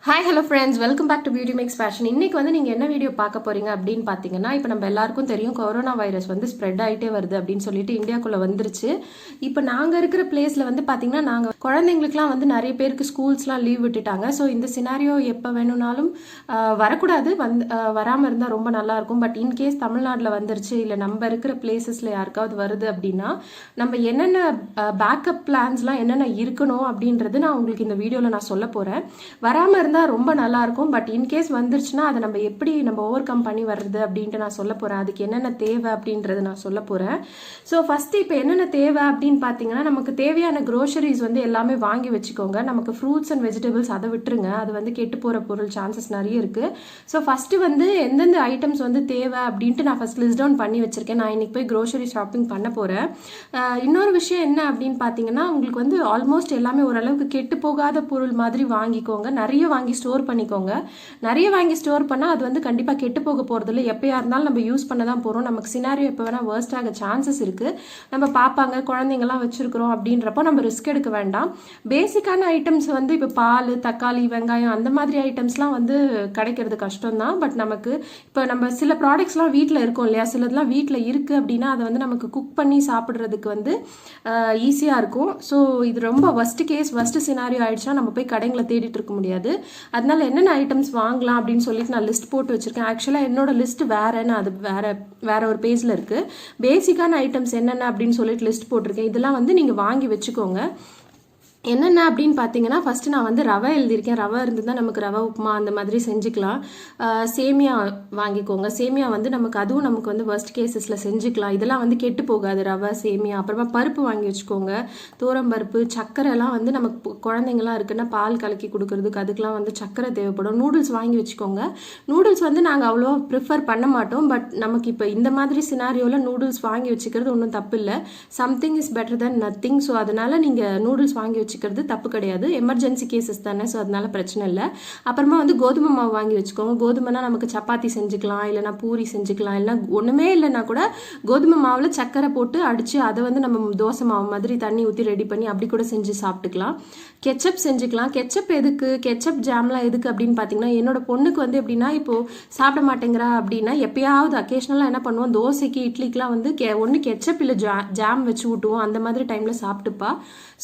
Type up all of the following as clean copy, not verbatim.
Hi hello friends, welcome back to beauty max fashion. இன்னைக்கு வந்து நீங்கள் என்ன வீடியோ பார்க்க போறீங்க அப்படின்னு பார்த்தீங்கன்னா, இப்போ நம்ம எல்லாருக்கும் தெரியும் கொரோனா வைரஸ் வந்து ஸ்ப்ரெட் ஆகிட்டே வருது அப்படின்னு சொல்லிட்டு இந்தியாக்குள்ளே வந்துருச்சு. இப்போ நாங்கள் இருக்கிற பிளேஸில் வந்து பார்த்தீங்கன்னா, நாங்கள் குழந்தைங்களுக்குலாம் வந்து நிறைய பேருக்கு ஸ்கூல்ஸ்லாம் லீவ் விட்டுட்டாங்க. ஸோ இந்த சினாரியோ எப்போ வேணும்னாலும் வரக்கூடாது, வராமல் இருந்தால் ரொம்ப நல்லாயிருக்கும். பட் இன்கேஸ் தமிழ்நாட்டில் வந்துருச்சு இல்லை நம்ம இருக்கிற பிளேசஸில் யாருக்காவது வருது அப்படின்னா நம்ம என்னென்ன பேக்கப் பிளான்ஸ்லாம் என்னென்ன இருக்கணும் அப்படின்றது நான் உங்களுக்கு இந்த வீடியோவில் நான் சொல்ல போகிறேன். வராமல் இருந்தால் ரொம்ப நல்லா இருக்கும். பட் இன்கேஸ் வந்துருச்சுன்னா அதை நம்ம எப்படி ஓவர் கம் பண்ணி வர்றது அப்படின்ட்டு நான் சொல்ல போறேன். அதுக்கு என்னென்ன தேவை அப்படின்றது நான் சொல்ல போறேன். ஸோ ஃபர்ஸ்ட் இப்போ என்னென்ன தேவை அப்படின்னு பார்த்தீங்கன்னா, நமக்கு தேவையான க்ரோசரிஸ் வந்து எல்லாமே வாங்கி வச்சுக்கோங்க. நமக்கு ஃப்ரூட்ஸ் அண்ட் வெஜிடபிள்ஸ் அதை விட்டுருங்க, அது வந்து கெட்டு போற பொருள் சான்சஸ் நிறைய இருக்கு. ஸோ ஃபர்ஸ்ட் வந்து எந்தெந்த ஐட்டம்ஸ் வந்து தேவை அப்படின்ட்டு நான் ஃபர்ஸ்ட் லிஸ்ட் டவுன் பண்ணி வச்சிருக்கேன். நான் இன்னைக்கு போய் க்ரோசரி ஷாப்பிங் பண்ண போறேன். இன்னொரு விஷயம் என்ன அப்படின்னு பார்த்தீங்கன்னா, உங்களுக்கு வந்து ஆல்மோஸ்ட் எல்லாமே ஓரளவுக்கு கெட்டு போகாத பொருள் மாதிரி வாங்கிக்கோங்க. நிறைய வாங்கி ஸ்டோர் பண்ணிக்கோங்க. நிறைய வாங்கி ஸ்டோர் பண்ணால் அது வந்து கண்டிப்பாக கெட்டு போக போகிறதில்ல. எப்போயா இருந்தாலும் நம்ம யூஸ் பண்ண தான் போகிறோம். நமக்கு சினாரியோ எப்போ வேணால் வேர்ஸ்ட் ஆக சான்சஸ் இருக்குது. நம்ம பார்ப்பாங்க, குழந்தைங்கலாம் வச்சுருக்கிறோம் அப்படின்றப்போ நம்ம ரிஸ்க் எடுக்க வேண்டாம். பேசிக்கான ஐட்டம்ஸ் வந்து இப்போ பால், தக்காளி, வெங்காயம் அந்த மாதிரி ஐட்டம்ஸ்லாம் வந்து கிடைக்கிறது கஷ்டம் தான். பட் நமக்கு இப்போ நம்ம சில ப்ராடக்ட்ஸ்லாம் வீட்டில் இருக்கும் இல்லையா, சிலதெல்லாம் வீட்டில் இருக்குது அப்படின்னா அதை வந்து நமக்கு குக் பண்ணி சாப்பிட்றதுக்கு வந்து ஈஸியாக இருக்கும். ஸோ இது ரொம்ப ஒஸ்ட் கேஸ், ஒஸ்ட் சினாரியோ ஆயிடுச்சுன்னா நம்ம போய் கடைங்களை தேடிட்டு இருக்க முடியாது. அதனால என்னென்ன ஐட்டம்ஸ் வாங்கலாம் அப்படின்னு சொல்லிட்டு நான் லிஸ்ட் போட்டு வச்சிருக்கேன். ஆக்சுவலாக என்னோட லிஸ்ட் வேறன்னு, அது வேற ஒரு பேஜில் இருக்கு. பேசிக்கான ஐட்டம்ஸ் என்னென்ன அப்படின்னு சொல்லிட்டு லிஸ்ட் போட்டிருக்கேன். இதெல்லாம் வந்து நீங்கள் வாங்கி வச்சுக்கோங்க. என்னென்ன அப்படின்னு பார்த்தீங்கன்னா, ஃபஸ்ட்டு நான் வந்து ரவை எழுதியிருக்கேன். ரவை இருந்துதான் நமக்கு ரவை உப்புமா அந்த மாதிரி செஞ்சுக்கலாம். சேமியா வாங்கிக்கோங்க. சேமியா வந்து அதுவும் நமக்கு வந்து வர்ஸ்ட் கேசஸில் செஞ்சுக்கலாம். இதெல்லாம் வந்து கெட்டு போகாது, ரவை, சேமியா. அப்புறமா பருப்பு வாங்கி வச்சுக்கோங்க. தோரம்பருப்பு, சர்க்கரைலாம் வந்து நமக்கு குழந்தைங்களாம் இருக்குன்னா பால் கலக்கி கொடுக்கறதுக்கு அதுக்கெலாம் வந்து சர்க்கரை தேவைப்படும். நூடுல்ஸ் வாங்கி வச்சுக்கோங்க. நூடுல்ஸ் வந்து நாங்கள் அவ்வளோ ப்ரிஃபர் பண்ண மாட்டோம். பட் நமக்கு இப்போ இந்த மாதிரி சினாரியோவில் நூடுல்ஸ் வாங்கி வச்சுக்கிறது ஒன்றும் தப்பு இல்லை. Something is better then nothing. So அதனால நீங்கள் நூடுல்ஸ் வாங்கி வச்சுக்கிறது தப்பு கிடையாது. எமர்ஜென்சி கேசஸ் தானே, ஸோ அதனால பிரச்சனை இல்லை. அப்புறமா வந்து கோதுமை மாவு வாங்கி வச்சுக்கோங்க. கோதுமைனா நமக்கு சப்பாத்தி செஞ்சுக்கலாம், இல்லைனா பூரி செஞ்சுக்கலாம். இல்லைனா ஒன்றுமே இல்லைன்னா கூட கோதுமை மாவில் சர்க்கரை போட்டு அடித்து அதை வந்து நம்ம தோசை மாவு மாதிரி தண்ணி ஊற்றி ரெடி பண்ணி அப்படி கூட செஞ்சு சாப்பிட்டுக்கலாம். கெச்சப் செஞ்சுக்கலாம். கெச்சப் எதுக்கு, கெச்சப் ஜாம்லாம் எதுக்கு அப்படின்னு பார்த்தீங்கன்னா, என்னோட பொண்ணுக்கு வந்து எப்படின்னா, இப்போது சாப்பிட மாட்டேங்கிறா அப்படின்னா எப்பயாவது அக்கேஷனலாக என்ன பண்ணுவோம், தோசைக்கு இட்லிக்கெலாம் வந்து ஒன்று கெச்சப் இல்லை ஜாம் வச்சு ஊட்டுவோம். அந்த மாதிரி டைமில் சாப்பிட்டுப்பா.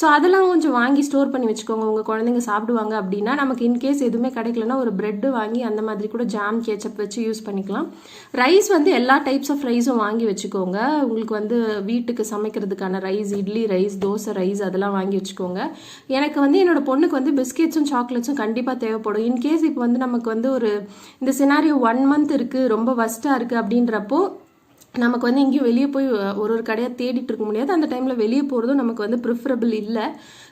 ஸோ அதெல்லாம் கொஞ்சம் வாங்கி ஸ்டோர் பண்ணி வச்சுக்கோங்க. உங்கள் குழந்தைங்க சாப்பிடுவாங்க அப்படின்னா. நமக்கு இன்கேஸ் எதுவுமே கிடைக்கலன்னா ஒரு பிரெட்டு வாங்கி அந்த மாதிரி கூட ஜாம், கேச்சப் வச்சு யூஸ் பண்ணிக்கலாம். ரைஸ் வந்து எல்லா டைப்ஸ் ஆஃப் ரைஸும் வாங்கி வச்சுக்கோங்க. உங்களுக்கு வந்து வீட்டுக்கு சமைக்கிறதுக்கான rice, idli rice, dosa rice அதெல்லாம் வாங்கி வச்சுக்கோங்க. எனக்கு வந்து என்னோட பொண்ணுக்கு வந்து பிஸ்கெட்ஸும் சாக்லேட்ஸும் கண்டிப்பாக தேவைப்படும். இன்கேஸ் இப்போ வந்து நமக்கு வந்து இந்த சினாரியோ 1 மந்த் இருக்குது, ரொம்ப வஸ்ட்டாக இருக்குது அப்படின்றப்போ நமக்கு வந்து எங்கேயும் வெளியே போய் ஒரு கடையாக தேடிட்டு இருக்க முடியாது. அந்த டைமில் வெளியே போகிறதும் நமக்கு வந்து ப்ரிஃபரபிள் இல்லை.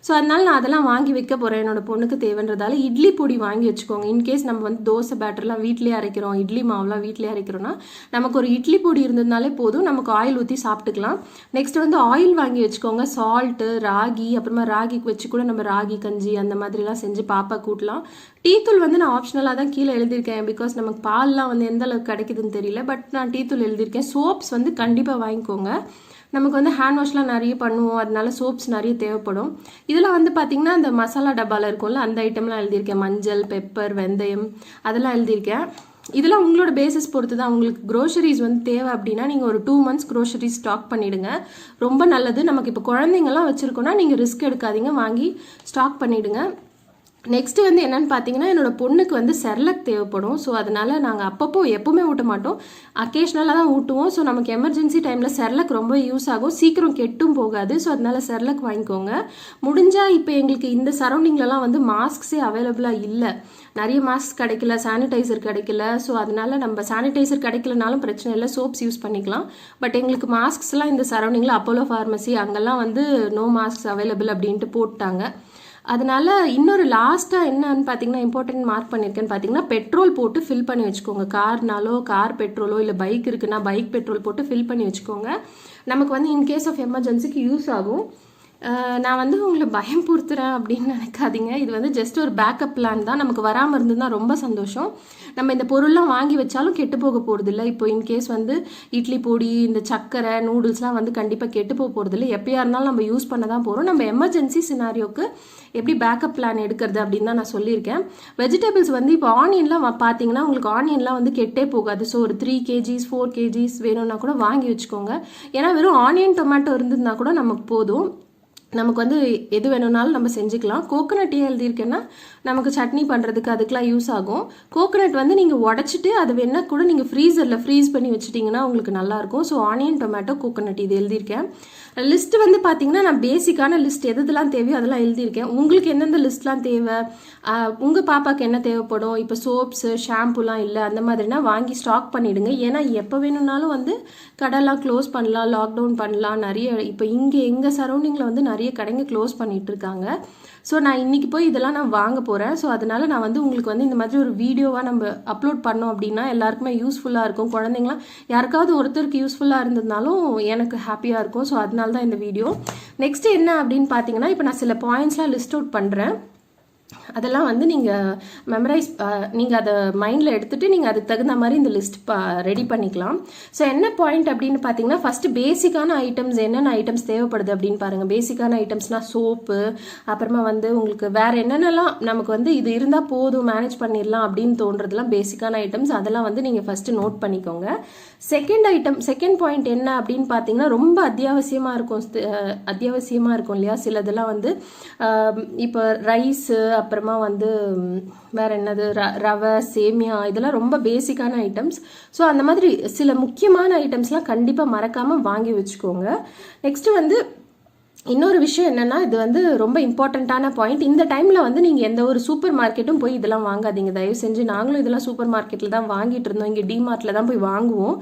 ஸோ அதனால நான் அதெல்லாம் வாங்கி வைக்க போகிறேன். என்னோட பொண்ணுக்கு தேவைன்றதால இட்லி பொடி வாங்கி வச்சுக்கோங்க. இன்கேஸ் நம்ம வந்து தோசை பேட்டர்லாம் வீட்டிலே அரைக்கிறோம், இட்லி மாவுலாம் வீட்டிலே அரைக்கிறோன்னா நமக்கு ஒரு இட்லி பொடி இருந்ததுனாலே போதும், நமக்கு ஆயில் ஊற்றி சாப்பிட்டுக்கலாம். நெக்ஸ்ட் வந்து ஆயில் வாங்கி வச்சுக்கோங்க. சால்ட்டு, ராகி, அப்புறமா ராகிக்கு வச்சு கூட நம்ம ராகி கஞ்சி அந்த மாதிரிலாம் செஞ்சு பாப்பா கூட்டலாம். டீத்தூள் வந்து நான் ஆப்ஷனலாக தான் கீழே எழுதியிருக்கேன். பிகாஸ் நமக்கு பால்லாம் வந்து எந்த அளவுக்கு கிடைக்குதுன்னு தெரியல. பட் நான் டீத்தூள் எழுதியிருக்கேன். சோப்ஸ் வந்து கண்டிப்பாக வாங்கிக்கோங்க. நமக்கு வந்து ஹேண்ட் வாஷ்லாம் நிறைய பண்ணுவோம், அதனால சோப்ஸ் நிறைய தேவைப்படும். இதெல்லாம் வந்து பார்த்தீங்கன்னா அந்த மசாலா டப்பாவில் இருக்கும்ல, அந்த ஐட்டம்லாம் எழுதியிருக்கேன். மஞ்சள், பெப்பர், வெந்தயம் அதெல்லாம் எழுதியிருக்கேன். இதெல்லாம் உங்களோட பேசிஸ் பொறுத்து தான். உங்களுக்கு க்ரோசரிஸ் வந்து தேவை அப்படின்னா நீங்கள் ஒரு 2 months க்ரோசரிஸ் ஸ்டாக் பண்ணிவிடுங்க, ரொம்ப நல்லது. நமக்கு இப்போ குழந்தைங்கலாம் வச்சுருக்கோன்னா நீங்கள் ரிஸ்க் எடுக்காதீங்க, வாங்கி ஸ்டாக் பண்ணிவிடுங்க. நெக்ஸ்ட் வந்து என்னன்னு பார்த்தீங்கன்னா, என்னோட பொண்ணுக்கு வந்து செர்லக் தேவைப்படும். ஸோ அதனால நாங்கள் அப்பப்போ எப்பவுமே ஊட்ட மாட்டோம், அக்கேஷ்னலாக தான் ஊட்டுவோம். ஸோ நமக்கு எமர்ஜென்சி டைமில் செர்லக் ரொம்ப யூஸ் ஆகும், சீக்கிரம் கெட்டும் போகாது. ஸோ அதனால செர்லக் வாங்கிக்கோங்க. முடிஞ்சால் இப்போ எங்களுக்கு இந்த சரௌண்டிங்லலாம் வந்து மாஸ்க்ஸே அவைலபிளாக இல்லை, நிறைய மாஸ்க் கிடைக்கல, சானிடைசர் கிடைக்கல. ஸோ அதனால நம்ம சானிடைசர் கிடைக்கலனாலும் பிரச்சனை இல்லை, சோப்ஸ் யூஸ் பண்ணிக்கலாம். பட் எங்களுக்கு மாஸ்க்ஸ்லாம் இந்த சரௌண்டிங்கில் அப்போலோ ஃபார்மசி அங்கெல்லாம் வந்து நோ மாஸ்க்ஸ் அவைலபிள் அப்படின்ட்டு போட்டாங்க. அதனால இன்னொரு லாஸ்ட்டாக என்னன்னு பார்த்தீங்கன்னா, இம்பார்ட்டன்ட் மார்க் பண்ணியிருக்கேன்னு பார்த்தீங்கன்னா, பெட்ரோல் போட்டு ஃபில் பண்ணி வச்சுக்கோங்க. கார்னாலோ, கார் பெட்ரோலோ, இல்லை பைக் இருக்குன்னா பைக் பெட்ரோல் போட்டு ஃபில் பண்ணி வச்சுக்கோங்க. நமக்கு வந்து இன்கேஸ் ஆஃப் எமர்ஜென்சிக்கு யூஸ் ஆகும். நான் வந்து உங்களை பயம்புறுத்துறேன் அப்படின்னு நினைக்காதீங்க. இது வந்து ஜஸ்ட் ஒரு பேக்கப் பிளான் தான். நமக்கு வராமல் இருந்ததுன்னா ரொம்ப சந்தோஷம். நம்ம இந்த பொருள்லாம் வாங்கி வச்சாலும் கெட்டு போக போகிறதில்ல. இப்போ இன்கேஸ் வந்து இட்லி பொடி, இந்த சக்கரை, நூடுல்ஸ்லாம் வந்து கண்டிப்பாக கெட்டு போக போகிறதில்ல. எப்பயா இருந்தாலும் நம்ம யூஸ் பண்ண தான் போகிறோம். நம்ம எமர்ஜென்சி சினாரியோக்கு எப்படி பேக்கப் பிளான் எடுக்கிறது அப்படின்னு தான் நான் சொல்லியிருக்கேன். வெஜிடபிள்ஸ் வந்து இப்போ ஆனியன்லாம் பார்த்தீங்கன்னா உங்களுக்கு ஆனியன்லாம் வந்து கெட்டே போகாது. ஸோ ஒரு 3 kgs 4 kgs வேணும்னா கூட வாங்கி வச்சுக்கோங்க. ஏன்னா வெறும் ஆனியன் டொமேட்டோ இருந்ததுன்னா கூட நமக்கு போதும். நமக்கு வந்து எது வேணும்னாலும் நம்ம செஞ்சுக்கலாம். கோகோனட் ஏன் எழுதியிருக்கேன்னா நமக்கு சட்னி பண்ணுறதுக்கு அதுக்கெலாம் யூஸ் ஆகும். கோகோனட் வந்து நீங்கள் உடச்சிட்டு அதை வேணா கூட நீங்கள் ஃப்ரீசரில் ஃப்ரீஸ் பண்ணி வச்சுட்டிங்கன்னா உங்களுக்கு நல்லாயிருக்கும். ஸோ ஆனியன் டொமேட்டோ கோகோனட் இது எழுதியிருக்கேன். லிஸ்ட் வந்து பார்த்தீங்கன்னா நான் பேசிக்கான லிஸ்ட் எதெல்லாம் தேவையோ அதெல்லாம் எழுதியிருக்கேன். உங்களுக்கு எந்தெந்த லிஸ்ட்லாம் தேவை, உங்கள் பாப்பாவுக்கு என்ன தேவைப்படும், இப்போ சோப்ஸு ஷாம்புலாம் இல்லை அந்த மாதிரினா வாங்கி ஸ்டாக் பண்ணிவிடுங்க. ஏன்னா எப்போ வேணும்னாலும் வந்து கடைலாம் க்ளோஸ் பண்ணலாம், லாக்டவுன் பண்ணலாம். நிறைய இப்போ இங்கே எங்கள் சரௌண்டிங்கில் வந்து நிறைய கடைங்க க்ளோஸ் பண்ணிட்டு இருக்காங்க. ஸோ நான் இன்றைக்கி போய் இதெல்லாம் நான் வாங்க போகிறேன். ஸோ அதனால் நான் வந்து உங்களுக்கு வந்து இந்த மாதிரி ஒரு வீடியோவாக நம்ம அப்லோட் பண்ணோம் அப்படின்னா எல்லாருக்குமே யூஸ்ஃபுல்லாக இருக்கும். குழந்தைங்களாம் யாருக்காவது ஒருத்தருக்கு யூஸ்ஃபுல்லாக இருந்ததுனாலும் எனக்கு ஹாப்பியாக இருக்கும். ஸோ அதனால தான் இந்த வீடியோ. நெக்ஸ்ட் என்ன அப்படின்னு பார்த்தீங்கன்னா இப்போ நான் சில பாயிண்ட்ஸ்லாம் லிஸ்ட் அவுட் பண்ணுறேன். அதெல்லாம் வந்து நீங்கள் மெமரைஸ் நீங்கள் அதை மைண்டில் எடுத்துகிட்டு நீங்கள் அதுக்கு தகுந்த மாதிரி இந்த லிஸ்ட் ரெடி பண்ணிக்கலாம். ஸோ என்ன பாயிண்ட் அப்படின்னு பார்த்தீங்கன்னா ஃபஸ்ட்டு பேசிக்கான ஐட்டம்ஸ் என்னென்ன ஐட்டம்ஸ் தேவைப்படுது அப்படின்னு பாருங்கள். பேசிக்கான ஐட்டம்ஸ்னால் சோப்பு, அப்புறமா வந்து உங்களுக்கு வேறு என்னென்னலாம் நமக்கு வந்து இது இருந்தால் போதும் மேனேஜ் பண்ணிடலாம் அப்படின்னு தோன்றதுலாம் பேசிக்கான ஐட்டம்ஸ். அதெல்லாம் வந்து நீங்கள் ஃபஸ்ட்டு நோட் பண்ணிக்கோங்க. செகண்ட் பாயிண்ட் என்ன அப்படின்னு பார்த்தீங்கன்னா ரொம்ப அத்தியாவசியமாக இருக்கும் இல்லையா சிலதெல்லாம் வந்து இப்போ ரைஸு, அப்புறமா வந்து வேற என்னது ரவை, சேமியா, இதெல்லாம் ரொம்ப பேசிக்கான ஐட்டம்ஸ். ஸோ அந்த மாதிரி சில முக்கியமான ஐட்டம்ஸ்லாம் கண்டிப்பாக மறக்காமல் வாங்கி வச்சுக்கோங்க. நெக்ஸ்ட் வந்து இன்னொரு விஷயம் என்னன்னா இது வந்து ரொம்ப இம்பார்ட்டண்ட்டான பாயிண்ட். இந்த டைமில் வந்து நீங்கள் எந்த ஒரு சூப்பர் மார்க்கெட்டும் போய் இதெல்லாம் வாங்காதீங்க தயவு செஞ்சு. நாங்களும் இதெல்லாம் சூப்பர் மார்க்கெட்டில் தான் வாங்கிட்டு இருந்தோம். இங்கே டிமார்ட்டில் தான் போய் வாங்குவோம்.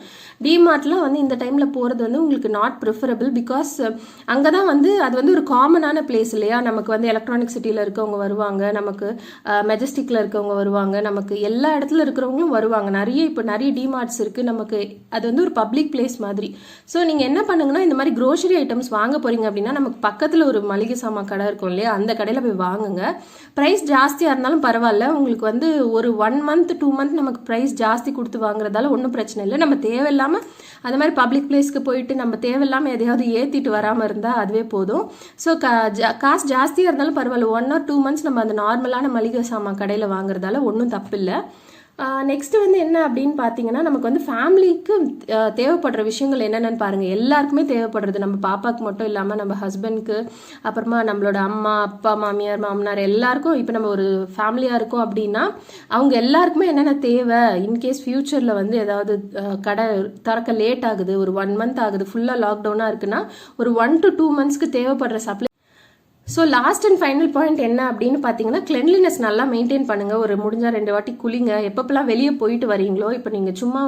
டிமார்ட்லாம் வந்து இந்த டைமில் போகிறது வந்து உங்களுக்கு நாட் ப்ரிஃபரபிள். பிகாஸ் அங்கே தான் வந்து அது வந்து ஒரு காமனான பிளேஸ் இல்லையா. நமக்கு வந்து எலக்ட்ரானிக் சிட்டியில் இருக்கவங்க வருவாங்க, நமக்கு மெஜஸ்டிக்கில் இருக்கவங்க வருவாங்க, நமக்கு எல்லா இடத்துல இருக்கிறவங்களும் வருவாங்க. இப்போ நிறைய டிமார்ட்ஸ் இருக்குது. நமக்கு அது வந்து ஒரு பப்ளிக் பிளேஸ் மாதிரி. ஸோ நீங்கள் என்ன பண்ணுங்கன்னா இந்த மாதிரி க்ரோசரி ஐட்டம்ஸ் வாங்க போகிறீங்க அப்படின்னா நமக்கு பக்கத்தில் ஒரு மளிகை சாமான் கடை இருக்கும் இல்லையா, அந்த கடையில் போய் வாங்குங்க. ப்ரைஸ் ஜாஸ்தியாக இருந்தாலும் பரவாயில்ல. உங்களுக்கு வந்து ஒரு 1 month 2 month நமக்கு ப்ரைஸ் ஜாஸ்தி கொடுத்து வாங்குறதால ஒன்றும் பிரச்சனை இல்லை. நம்ம தேவையில்லாமல் அந்த மாதிரி பப்ளிக் பிளேஸ்க்கு போயிட்டு நம்ம தேவையில்லாமல் எதையாவது ஏற்றிட்டு வராமல் இருந்தால் அதுவே போதும். ஸோ காசு ஜாஸ்தியாக இருந்தாலும் பரவாயில்ல. 1 or 2 months நம்ம அந்த நார்மலான மளிகை சாமான் கடையில் வாங்குறதால ஒன்றும் தப்பில்லை. நெக்ஸ்ட் வந்து என்ன அப்படின்னு பார்த்தீங்கன்னா நமக்கு வந்து ஃபேமிலிக்கு தேவைப்படுற விஷயங்கள் என்னென்னு பாருங்கள். எல்லாருக்குமே தேவைப்படுறது, நம்ம பாப்பாவுக்கு மட்டும் இல்லாமல் நம்ம ஹஸ்பண்ட்க்கு, அப்புறமா நம்மளோட அம்மா, அப்பா, மாமியார், மாமனார் எல்லாருக்கும். இப்போ நம்ம ஒரு ஃபேமிலியாக இருக்கோம் அப்படின்னா அவங்க எல்லாருக்குமே என்னென்ன தேவை, இன்கேஸ் ஃப்யூச்சரில் வந்து ஏதாவது கடை திறக்க லேட் ஆகுது, ஒரு 1 month ஆகுது, ஃபுல்லாக லாக்டவுனாக இருக்குன்னா ஒரு 1 to 2 monthsக்கு தேவைப்படுற supply. So last and final point என்ன அப்படின்னு பார்த்தீங்கன்னா கிளென்லினஸ் நல்லா மெயின்டைன் பண்ணுங்கள். ஒரு முடிஞ்சால் 2 வாட்டி குளிங்க. எப்பப்பெல்லாம் வெளியே போயிட்டு வரீங்களோ, இப்போ நீங்கள் சும்மா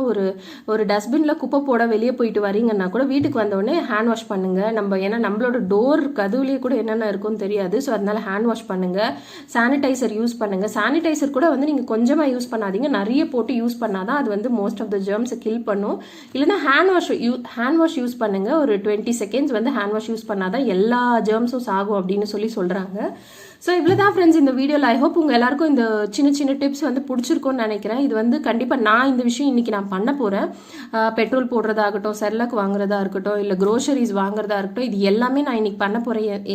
ஒரு டஸ்ட்பினில் குப்பை போட வெளியே போயிட்டு வரீங்கன்னா கூட வீட்டுக்கு வந்தோடனே ஹேண்ட் வாஷ் பண்ணுங்கள். ஏன்னா நம்மளோட டோர் கதவுலேயே கூட என்னென்ன இருக்குன்னு தெரியாது. ஸோ அதனால ஹேண்ட் வாஷ் பண்ணுங்கள். சானிடைசர் யூஸ் பண்ணுங்கள். சானிடைசர் கூட வந்து நீங்கள் கொஞ்சமாக யூஸ் பண்ணாதீங்க, நிறைய போட்டு யூஸ் பண்ணாதான் அது வந்து மோஸ்ட் ஆஃப் த ஜெர்ம்ஸை கில் பண்ணும். இல்லைனா ஹேண்ட் வாஷ் யூஸ் பண்ணுங்கள். ஒரு 20 seconds வந்து ஹேண்ட் வாஷ் யூஸ் பண்ணாதான் எல்லா ஜெர்ம்ஸும் சாகும் அப்படின்னு சொல்றாங்க. ஸோ இவ்வளோதான் ஃப்ரெண்ட்ஸ் இந்த வீடியோவில். ஐ ஹோப் உங்கள் எல்லாருக்கும் இந்த சின்ன சின்ன டிப்ஸ் வந்து பிடிச்சிருக்கும்னு நினைக்கிறேன். இது வந்து கண்டிப்பாக நான் இந்த விஷயம் இன்றைக்கி நான் பண்ண போகிறேன். பெட்ரோல் போடுறதாகட்டும், செர்லாக் வாங்குறதா இருக்கட்டும், இல்லை க்ரோசரிஸ் வாங்குறதா இருக்கட்டும், இது எல்லாமே நான் இன்னைக்கு பண்ண போகிறேன்.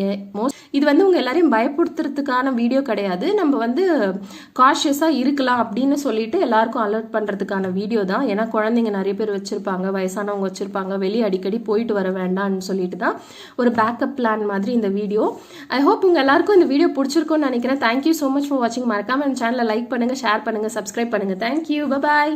இது வந்து உங்கள் எல்லாரையும் பயப்படுத்துறதுக்கான வீடியோ கிடையாது. நம்ம வந்து காஷியஸாக இருக்கலாம் அப்படின்னு சொல்லிட்டு எல்லாருக்கும் அலர்ட் பண்ணுறதுக்கான வீடியோ தான். ஏன்னா குழந்தைங்க நிறைய பேர் வச்சுருப்பாங்க, வயசானவங்க வச்சுருப்பாங்க, வெளியே அடிக்கடி போயிட்டு வர வேண்டாம்னு சொல்லிட்டு தான் ஒரு பேக்கப் பிளான் மாதிரி இந்த வீடியோ. ஐ ஹோப் உங்கள் எல்லாருக்கும் இந்த வீடியோ பிடிச்சிருக்கும்னு நினைக்கிறேன். தேங்க்யூ ஸோ மச் ஃபார் வாட்சிங். மறக்காம என் சேனலை லைக் பண்ணுங்கள், ஷேர் பண்ணுங்கள், சப்ஸ்கிரைப் பண்ணுங்கள். Thank you, bye bye.